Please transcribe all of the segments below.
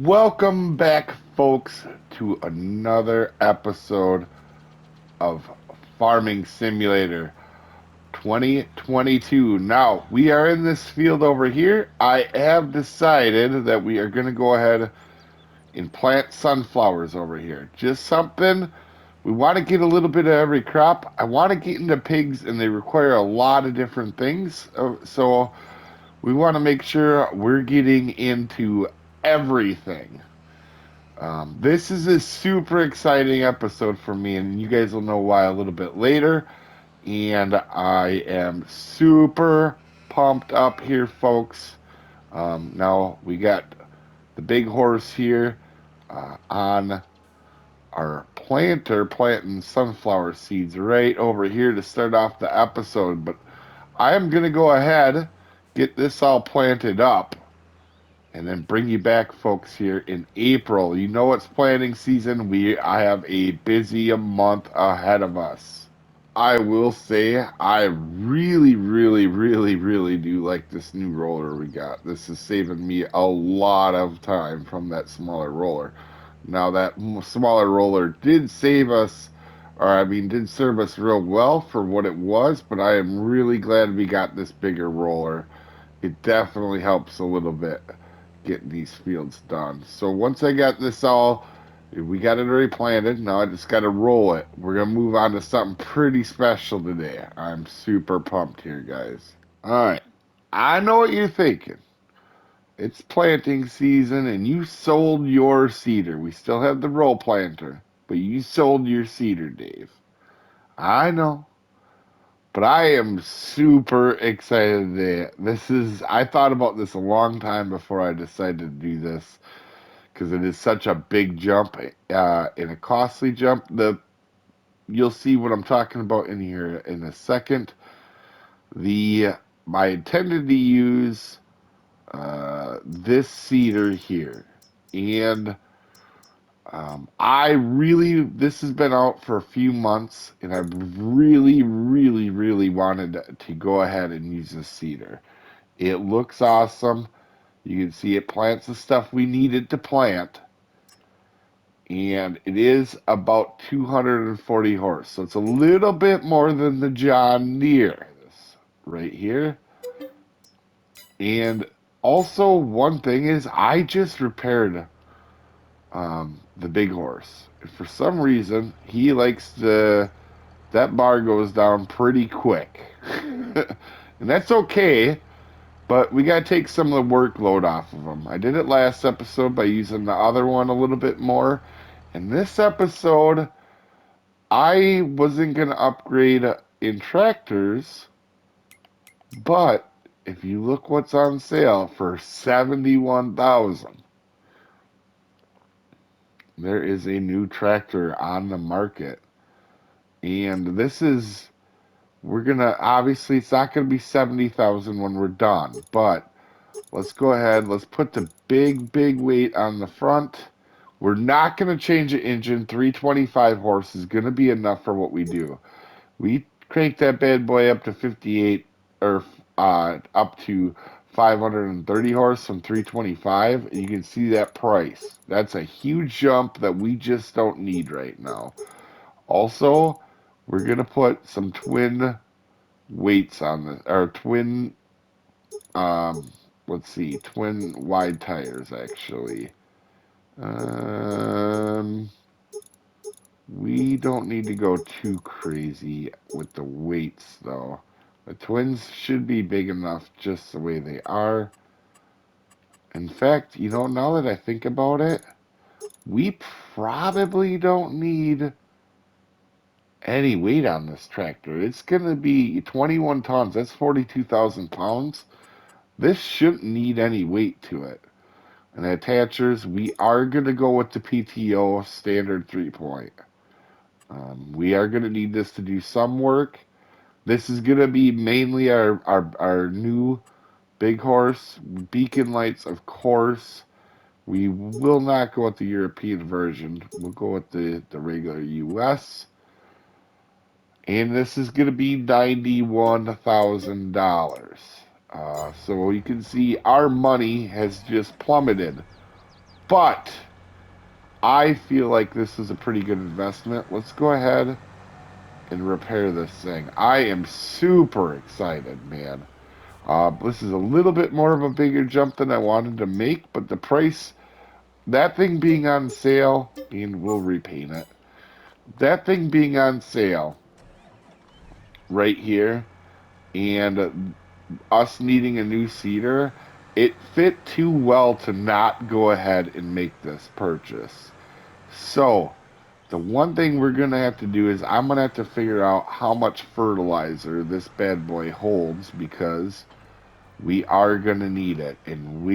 Welcome back, folks, to another episode of Farming Simulator 2022. Now, we are in this field over here. I have decided that we are going to go ahead and plant sunflowers over here. Just something. We want to get a little bit of every crop. I want to get into pigs, and they require a lot of different things. So we want to make sure we're getting into everything. This is a super exciting episode for me, and you guys will know why a little bit later. And I am super pumped up here, folks. Now we got the big horse here on our planter planting sunflower seeds right over here to start off the episode. But I am going to go ahead, get this all planted up, and then bring you back, folks, here in April. You know it's planting season. I have a busy month ahead of us. I will say I really, really, really, really do like this new roller we got. This is saving me a lot of time from that smaller roller. Now that smaller roller did save us, or I mean, did serve us real well for what it was, but I am really glad we got this bigger roller. It definitely helps a little bit getting these fields done. So once I got this all, we got it already planted. Now I just got to roll it. We're going to move on to something pretty special today. I'm super pumped here, guys. All right. I know what you're thinking. It's planting season and you sold your cedar. We still have the roll planter, but you sold your cedar, Dave. I know. But I am super excited today. I thought about this a long time before I decided to do this because it is such a big jump and a costly jump. You'll see what I'm talking about in here in a second. I intended to use this cedar here, and this has been out for a few months, and I've really, really, really wanted to go ahead and use this cedar. It looks awesome. You can see it plants the stuff we needed to plant, and it is about 240 horse, so it's a little bit more than the John Deere. This right here. And also, one thing is, I just repaired the big horse. And for some reason, he likes that bar goes down pretty quick. And that's okay, but we got to take some of the workload off of him. I did it last episode by using the other one a little bit more. In this episode, I wasn't going to upgrade in tractors, but if you look what's on sale for 71,000, there is a new tractor on the market. And obviously it's not gonna be 70,000 when we're done, but let's go ahead, let's put the big weight on the front. We're not gonna change the engine. 325 horse is gonna be enough for what we do. We crank that bad boy up to 58 or up to 530 horse from 325. And you can see that price. That's a huge jump that we just don't need right now. Also, we're going to put some twin weights on this, or um, let's see, twin wide tires actually. Um, we don't need to go too crazy with the weights though. The twins should be big enough just the way they are. In fact, now that I think about it, we probably don't need any weight on this tractor. It's going to be 21 tons. That's 42,000 pounds. This shouldn't need any weight to it. And the attachers, we are going to go with the PTO standard 3-point. We are going to need this to do some work. This is going to be mainly our new big horse. Beacon lights, of course. We will not go with the European version. We'll go with the regular US. And this is going to be $91,000. So you can see our money has just plummeted. But I feel like this is a pretty good investment. Let's go ahead and repair this thing. I am super excited, man. This is a little bit more of a bigger jump than I wanted to make, but the price, that thing being on sale, and we'll repaint it. That thing being on sale right here, and us needing a new seeder, it fit too well to not go ahead and make this purchase. So, the one thing we're going to have to do is I'm going to have to figure out how much fertilizer this bad boy holds because we are going to need it. And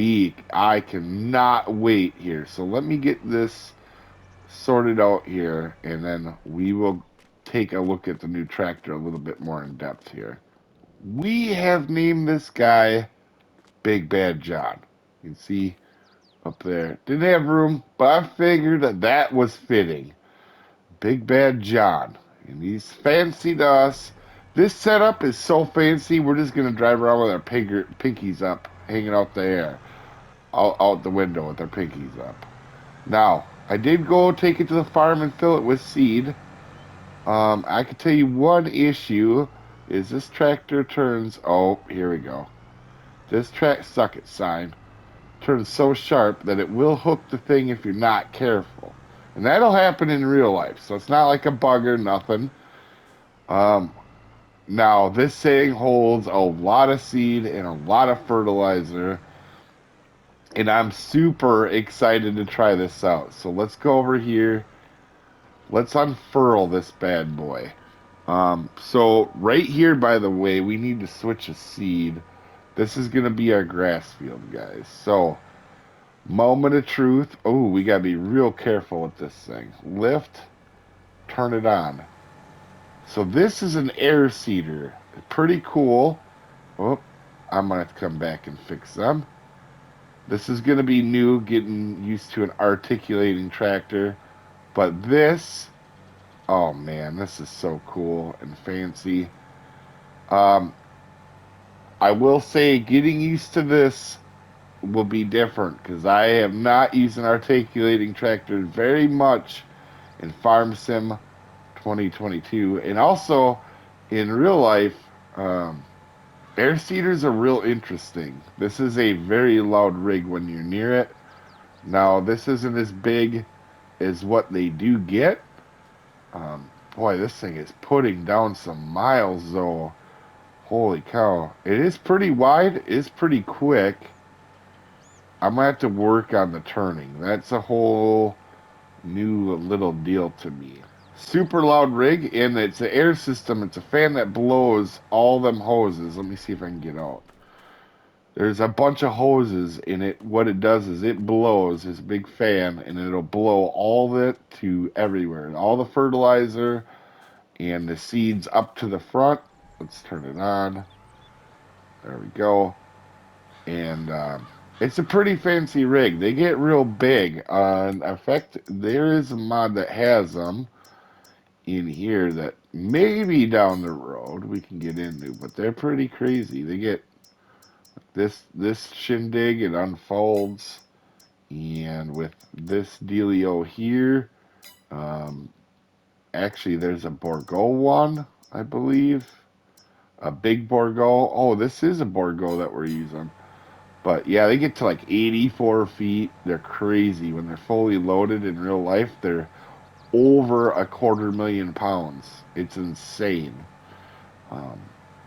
I cannot wait here. So let me get this sorted out here and then we will take a look at the new tractor a little bit more in depth here. We have named this guy Big Bad John. You can see up there. Didn't have room, but I figured that was fitting. Big Bad John. And he's fancy to us. This setup is so fancy, we're just going to drive around with our pinkies up, hanging out there, out the window with our pinkies up. Now, I did go take it to the farm and fill it with seed. I can tell you one issue is this tractor turns, oh, here we go. This suck it sign turns so sharp that it will hook the thing if you're not careful. And that'll happen in real life. So it's not like a bug or nothing. Now, this thing holds a lot of seed and a lot of fertilizer. And I'm super excited to try this out. So let's go over here. Let's unfurl this bad boy. So right here, by the way, we need to switch a seed. This is going to be our grass field, guys. So, moment of truth. Oh, we got to be real careful with this thing. Lift, turn it on. So this is an air seeder. Pretty cool. Oh, I'm going to have to come back and fix them. This is going to be new, getting used to an articulating tractor. But this, oh man, this is so cool and fancy. I will say getting used to this will be different because I have not used an articulating tractor very much in Farm Sim 2022. And also in real life, air seeders are real interesting. This is a very loud rig when you're near it. Now, this isn't as big as what they do get. Boy, this thing is putting down some miles, though. Holy cow. It is pretty wide. It's pretty quick. I'm going to have to work on the turning. That's a whole new little deal to me. Super loud rig, and it's an air system. It's a fan that blows all them hoses. Let me see if I can get out. There's a bunch of hoses in it. What it does is it blows this big fan, and it'll blow all of it to everywhere. All the fertilizer and the seeds up to the front. Let's turn it on. There we go. And it's a pretty fancy rig. They get real big. In fact, there is a mod that has them in here that maybe down the road we can get into, but they're pretty crazy. They get this shindig, it unfolds, and with this dealio here, actually there's a Borgo one, I believe. A big Borgo. Oh, this is a Borgo that we're using. But yeah, they get to like 84 feet. They're crazy. When they're fully loaded in real life, they're over 250,000 pounds. It's insane.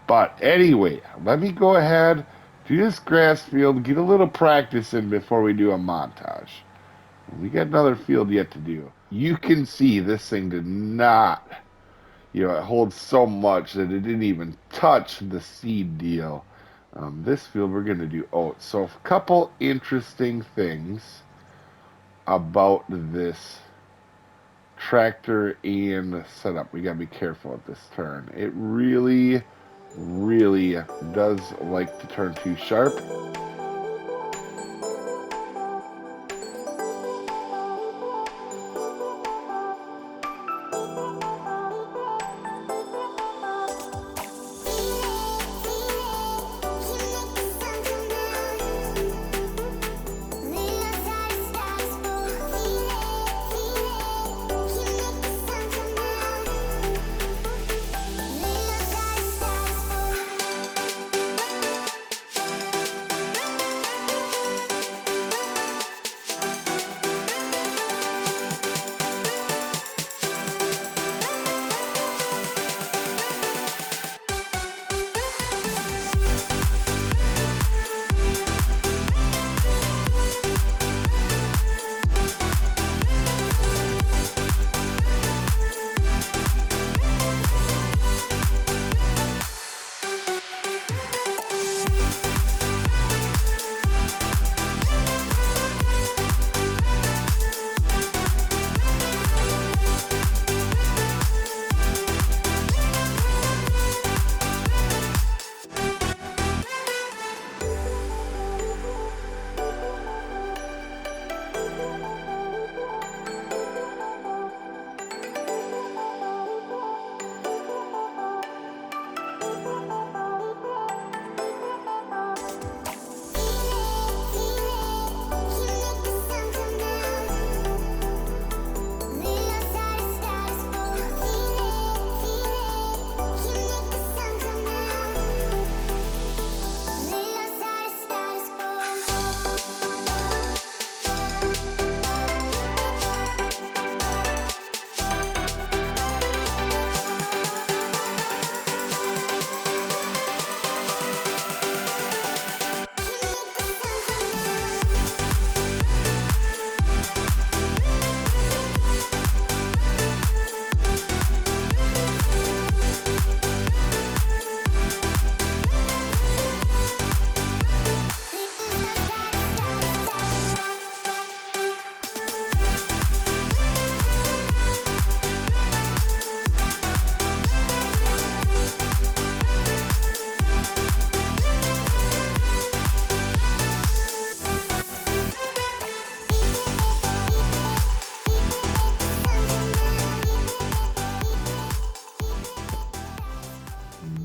But anyway, let me go ahead, do this grass field, get a little practice in before we do a montage. We got another field yet to do. You can see this thing did not, it holds so much that it didn't even touch the seed deal. This field we're going to do oats. So a couple interesting things about this tractor and setup. We got to be careful at this turn. It really, really does like to turn too sharp.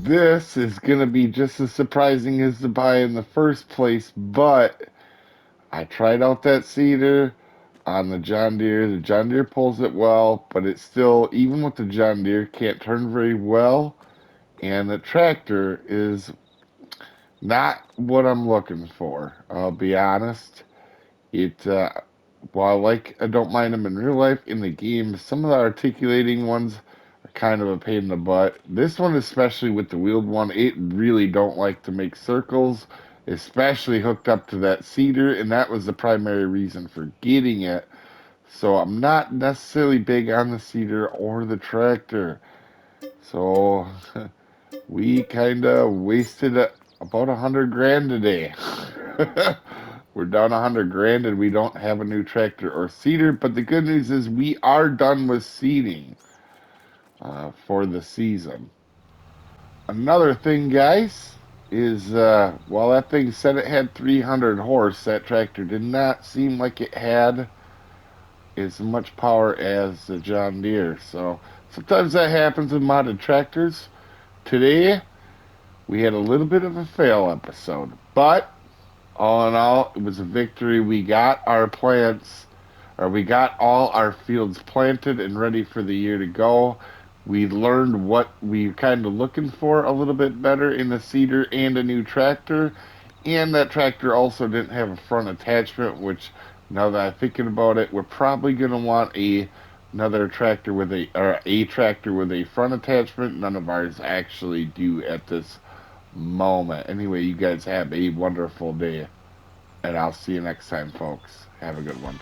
this is going to be just as surprising as the buy in the first place, but I tried out that seeder on the John Deere. The John Deere pulls it well, but it still, even with the John Deere, can't turn very well. And the tractor is not what I'm looking for. I'll be honest. It while I don't mind them in real life, in the game, some of the articulating ones are kind of a pain in the butt. This one, especially with the wheeled one, it really don't like to make circles, especially hooked up to that seeder, and that was the primary reason for getting it. So I'm not necessarily big on the seeder or the tractor. So we kind of wasted about 100 grand today. We're down 100 grand and we don't have a new tractor or seeder. But the good news is we are done with seeding for the season. Another thing, guys, is while that thing said it had 300 horse, that tractor did not seem like it had as much power as the John Deere. So sometimes that happens with modded tractors. Today, we had a little bit of a fail episode, but all in all, it was a victory. We got our plants, or we got all our fields planted and ready for the year to go. We learned what we kind of looking for a little bit better in the seeder and a new tractor. And that tractor also didn't have a front attachment, which now that I'm thinking about it, we're probably going to want another tractor with a tractor with a front attachment. None of ours actually do at this moment. Anyway, you guys have a wonderful day, and I'll see you next time, folks. Have a good one.